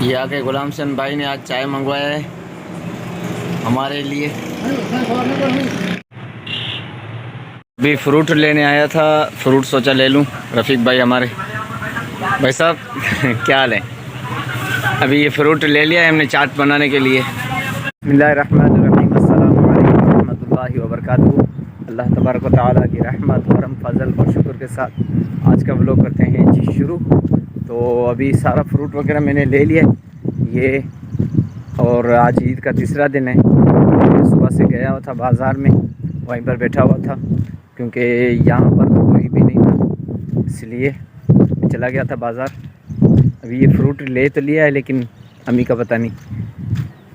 ये आके गुलाम चंद भाई ने आज चाय मंगवाया है हमारे लिए। अभी फ्रूट लेने आया था, फ्रूट सोचा ले लूं। रफ़ीक भाई हमारे भाई साहब क्या हाल है। अभी ये फ्रूट ले लिया है हमने चाट बनाने के लिए। बिस्मिल्लाहिर्रहमानिर्रहीम, अस्सलामु अलैकुम रहमतुल्लाहि व बरकातुहू। अल्लाह तबारक व तआला की रहमत करम फजल और शुक्र के साथ आज का व्लॉग करते हैं जी शुरू। तो अभी सारा फ्रूट वगैरह मैंने ले लिया ये, और आज ईद का तीसरा दिन है। सुबह से गया हुआ था बाज़ार में, वहीं पर बैठा हुआ था क्योंकि यहाँ पर तो कोई भी नहीं था, इसलिए चला गया था बाज़ार। अभी ये फ्रूट ले तो लिया है लेकिन अम्मी का पता नहीं,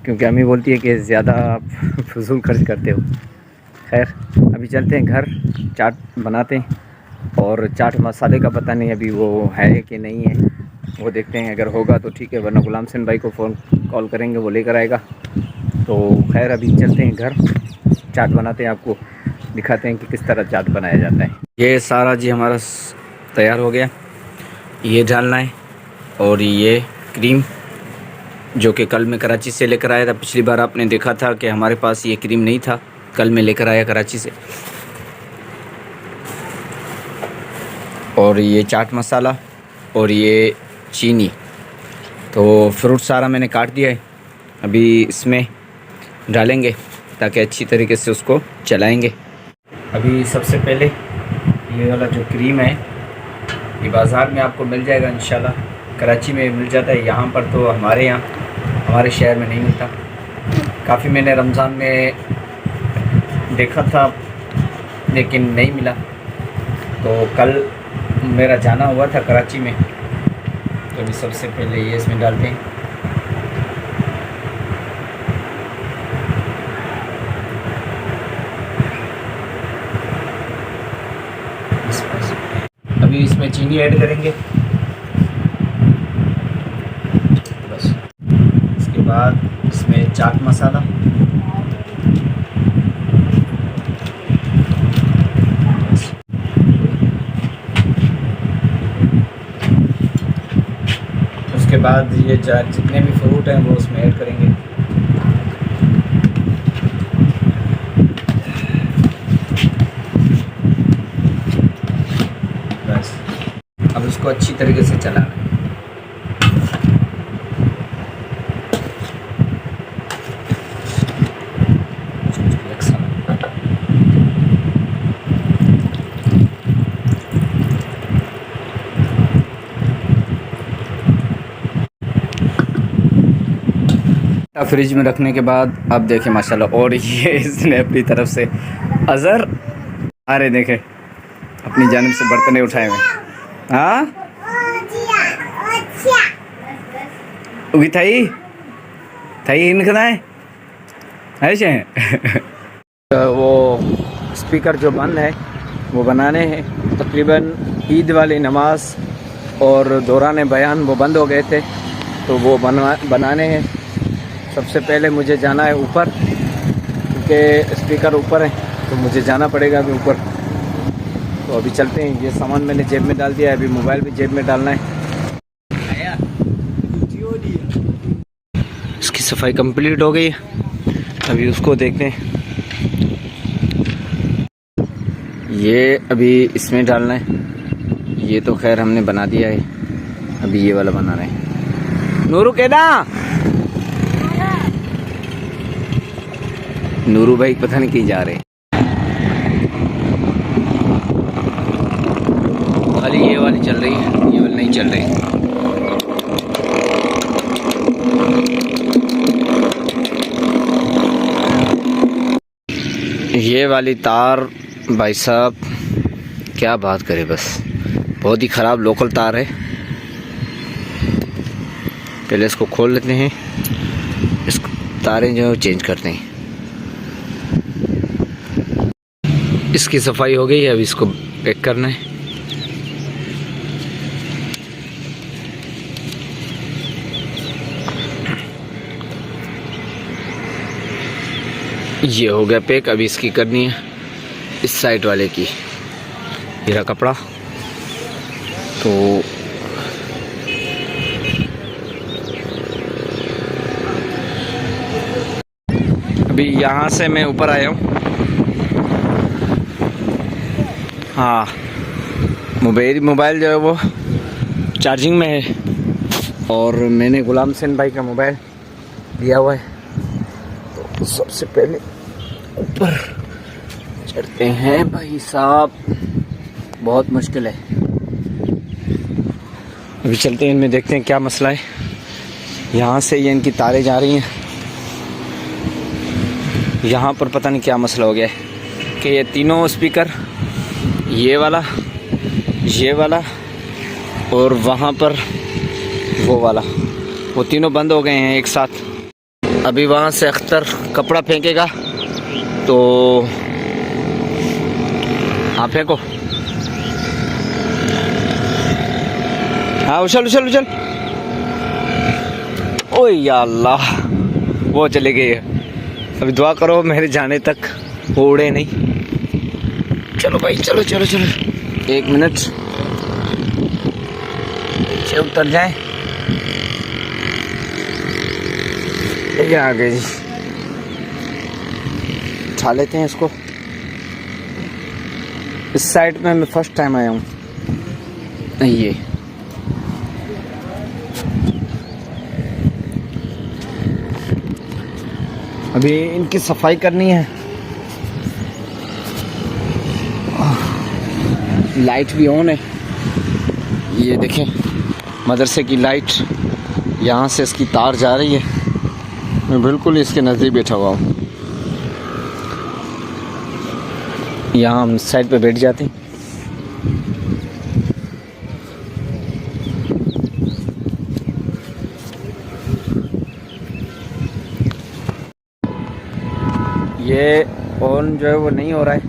क्योंकि अम्मी बोलती है कि ज़्यादा आप फजूल खर्च करते हो। खैर अभी चलते हैं घर, चाट बनाते हैं। और चाट मसाले का पता नहीं अभी वो है कि नहीं है, वो देखते हैं। अगर होगा तो ठीक है, वरना गुलाम सिंह भाई को कॉल करेंगे, वो लेकर आएगा। तो खैर अभी चलते हैं घर, चाट बनाते हैं, आपको दिखाते हैं कि किस तरह चाट बनाया जाता है। ये सारा जी हमारा तैयार हो गया, ये डालना है। और ये क्रीम जो कि कल मैं कराची से लेकर आया था। पिछली बार आपने देखा था कि हमारे पास ये क्रीम नहीं था, कल मैं लेकर आया कराची से। और ये चाट मसाला और ये चीनी। तो फ्रूट सारा मैंने काट दिया है, अभी इसमें डालेंगे ताकि अच्छी तरीके से उसको चलाएंगे। अभी सबसे पहले ये वाला जो क्रीम है ये बाज़ार में आपको मिल जाएगा इंशाल्लाह, कराची में मिल जाता है, यहाँ पर तो हमारे शहर में नहीं मिलता। काफ़ी मैंने रमज़ान में देखा था लेकिन नहीं मिला, तो कल मेरा जाना हुआ था कराची में। तो अभी सबसे पहले ये इसमें डालते हैं। अभी इसमें चीनी ऐड करेंगे बस। इसके बाद इसमें चाट मसाला, उसके बाद ये जितने भी फ्रूट हैं वो उसमें ऐड करेंगे। बस अब इसको अच्छी तरीके से चलाना है। फ्रिज में रखने के बाद अब देखें माशाल्लाह। और ये इसने अपनी तरफ से अज़र अरे देखें अपनी जानिब से बर्तन उठाए हुए। हाँ उगी थाई थाई इनकना है ऐसे वो स्पीकर जो बंद है वो बनाने हैं। तकरीबन ईद वाली नमाज और दौरान बयान वो बंद हो गए थे, तो वो बनाने हैं। सबसे पहले मुझे जाना है ऊपर, क्योंकि स्पीकर ऊपर है तो मुझे जाना पड़ेगा अभी ऊपर। तो अभी चलते हैं। ये सामान मैंने जेब में डाल दिया है, अभी मोबाइल भी जेब में डालना है। इसकी सफाई कंप्लीट हो गई है, अभी उसको देखते हैं। ये अभी इसमें डालना है, ये तो खैर हमने बना दिया है, अभी ये वाला बनाना है। नूरू कहना नूरू भाई पता नहीं कहीं जा रहे, खाली ये वाली चल रही है, ये वाली नहीं चल रही। ये वाली तार भाई साहब क्या बात करें, बस बहुत ही ख़राब लोकल तार है। पहले इसको खोल लेते हैं, इसको तारें जो चेंज करते हैं। इसकी सफाई हो गई है, अभी इसको पैक करना है। ये हो गया पैक, अभी इसकी करनी है इस साइड वाले की। ये रहा कपड़ा, तो अभी यहाँ से मैं ऊपर आया हूँ। हाँ, मोबाइल जो है वो चार्जिंग में है और मैंने गुलाम हुसैन भाई का मोबाइल दिया हुआ है। तो सबसे पहले ऊपर चढ़ते हैं भाई साहब, बहुत मुश्किल है। अभी चलते हैं, इनमें देखते हैं क्या मसला है। यहाँ से ये इनकी तारें जा रही हैं, यहाँ पर पता नहीं क्या मसला हो गया है कि ये तीनों स्पीकर, ये वाला और वहाँ पर वो वाला, वो तीनों बंद हो गए हैं एक साथ। अभी वहाँ से अख्तर कपड़ा फेंकेगा तो हाँ फेंको। हाँ उछल उछल उछल। ओ या अल्लाह, वो चले गए। अभी दुआ करो मेरे जाने तक वो उड़े नहीं। चलो भाई चलो चलो चलो, 1 मिनट नीचे उतर जाए। ये आ गए जी, उठा लेते हैं इसको। इस साइड में मैं फर्स्ट टाइम आया हूँ। ये अभी इनकी सफाई करनी है। लाइट भी ऑन है, ये देखें मदरसे की लाइट, यहाँ से इसकी तार जा रही है। मैं बिल्कुल इसके नज़दीक बैठा हुआ हूँ। यहाँ हम साइड पे बैठ जाते हैं। ये ऑन जो है वो नहीं हो रहा है,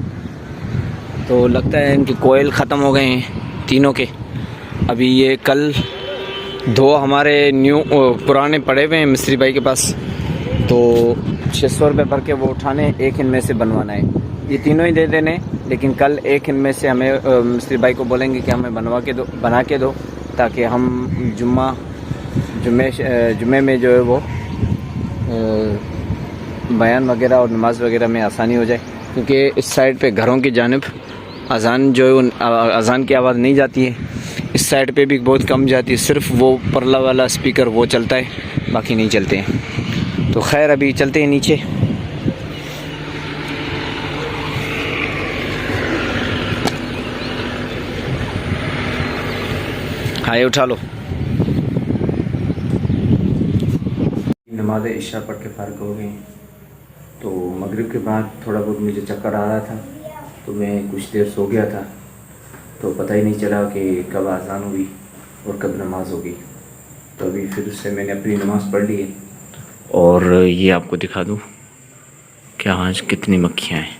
तो लगता है इनके कोयल ख़त्म हो गए हैं तीनों के। अभी ये कल 2 हमारे पुराने पड़े हुए हैं मिस्त्री भाई के पास, तो 600 रुपये भर के वो उठाने, एक इनमें से बनवाना है। ये तीनों ही दे देने, लेकिन कल एक इनमें से हमें मिस्त्री भाई को बोलेंगे कि हमें बना के दो, ताकि हम जुम्मे में जो है वो बयान वगैरह और नमाज वगैरह में आसानी हो जाए। क्योंकि इस साइड पे घरों की जानिब अजान जो है अजान की आवाज़ नहीं जाती है, इस साइड पे भी बहुत कम जाती है। सिर्फ वो परला वाला स्पीकर वो चलता है, बाकी नहीं चलते हैं। तो खैर अभी चलते हैं नीचे। हाँ ये उठा लो। नमाज इशा पढ़ के फ़ारिग हो गए, तो मगरिब के बाद थोड़ा बहुत मुझे चक्कर आ रहा था, तो मैं कुछ देर सो गया था, तो पता ही नहीं चला कि कब अज़ान हुई और कब नमाज होगी। तो अभी फिर से मैंने अपनी नमाज़ पढ़ ली है। और ये आपको दिखा दूँ कि आज कितनी मक्खियाँ हैं,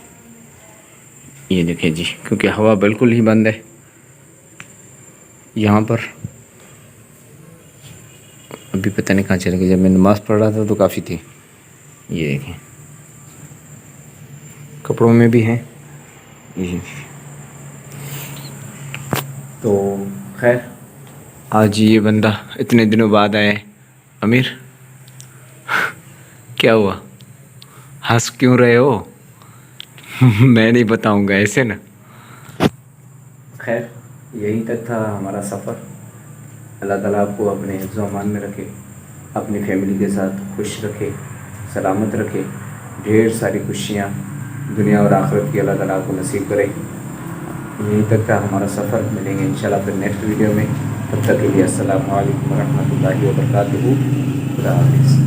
ये देखें जी, क्योंकि हवा बिल्कुल ही बंद है यहाँ पर। अभी पता नहीं कहाँ चले गए, जब मैं नमाज़ पढ़ रहा था तो काफ़ी थी। ये देखें कपड़ों में भी हैं ये। तो खैर आज ये बंदा इतने दिनों बाद आया है। अमीर क्या हुआ, हंस क्यों रहे हो? मैं नहीं बताऊंगा ऐसे ना। खैर यहीं तक था हमारा सफ़र। अल्लाह ताला आपको अपने हिफ्ज़ व अमान में रखे, अपनी फैमिली के साथ खुश रखे, सलामत रखे, ढेर सारी खुशियाँ दुनिया और आखिरत की अल्लाह ताला आपको नसीब करे। यहीं तक का हमारा सफ़र। मिलेंगे इंशाल्लाह फिर नेक्स्ट वीडियो में। तब तक के लिए अस्सलामु अलैकुम व रहमतुल्लाहि व बरकातुहू। खुदा हाफ़िज़।